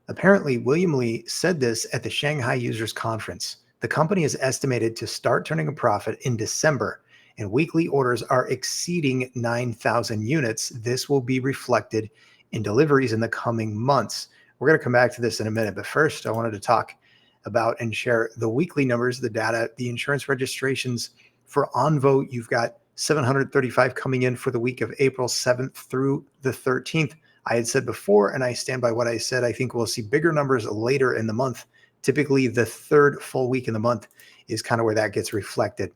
Apparently, William Li said this at the Shanghai Users Conference. The company is estimated to start turning a profit in December, and weekly orders are exceeding 9,000 units. This will be reflected in deliveries in the coming months. We're going to come back to this in a minute, but first, I wanted to talk about and share the weekly numbers, the data, the insurance registrations for Onvo. You've got 735 coming in for the week of April 7th through the 13th. I had said before, and I stand by what I said, I think we'll see bigger numbers later in the month. Typically, the third full week in the month is kind of where that gets reflected.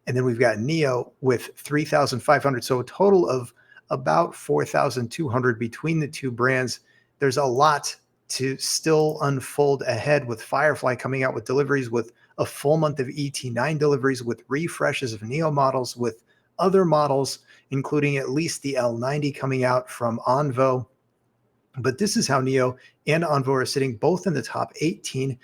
And then we've got NIO with 3,500. So a total of about 4,200 between the two brands. There's a lot to still unfold ahead with Firefly coming out with deliveries, with a full month of ET9 deliveries, with refreshes of NIO models, with other models, including at least the L90 coming out from Onvo. But this is how NIO and Onvo are sitting both in the top 18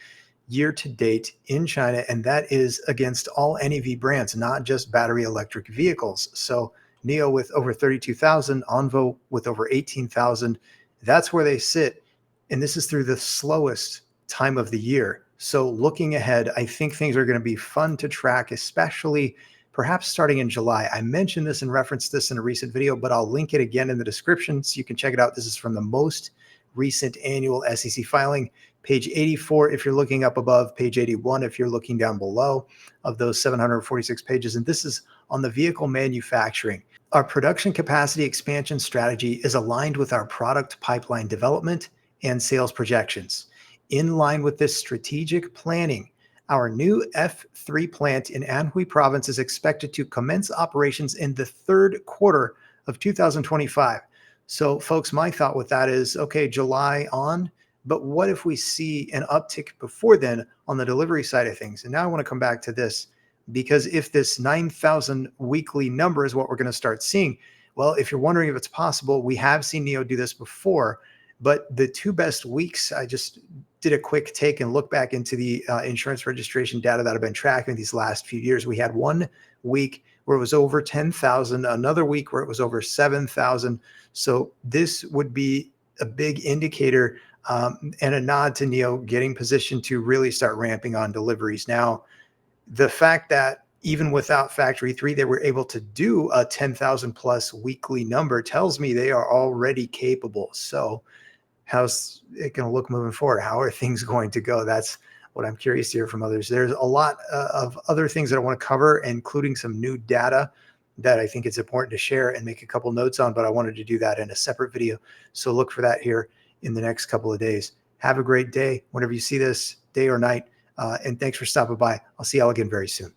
year to date in China, and that is against all NEV brands, not just battery electric vehicles. So NIO with over 32,000, Onvo with over 18,000. That's where they sit, and this is through the slowest time of the year. So looking ahead, I think things are going to be fun to track, especially perhaps starting in July. I mentioned this and referenced this in a recent video, but I'll link it again in the description so you can check it out. This is from the most recent annual SEC filing, page 84 if you're looking up above, page 81 if you're looking down below of those 746 pages. And this is on the vehicle manufacturing. Our production capacity expansion strategy is aligned with our product pipeline development and sales projections. In line with this strategic planning, our new F3 plant in Anhui province is expected to commence operations in the third quarter of 2025. So folks, my thought with that is, okay, July on, but what if we see an uptick before then on the delivery side of things? And now I want to come back to this, because if this 9,000 weekly number is what we're going to start seeing, well, if you're wondering if it's possible, we have seen NIO do this before, but the two best weeks, I just did a quick take and look back into the insurance registration data that I've been tracking these last few years. We had 1 week where it was over 10,000, another week where it was over 7,000. So this would be a big indicator and a nod to NIO getting positioned to really start ramping on deliveries. Now, the fact that even without Factory 3, they were able to do a 10,000 plus weekly number tells me they are already capable. So how's it going to look moving forward? How are things going to go? That's what I'm curious to hear from others. There's a lot of other things that I want to cover, including some new data that I think it's important to share and make a couple notes on, but I wanted to do that in a separate video. So look for that here in the next couple of days. Have a great day whenever you see this, day or night. And thanks for stopping by. I'll see y'all again very soon.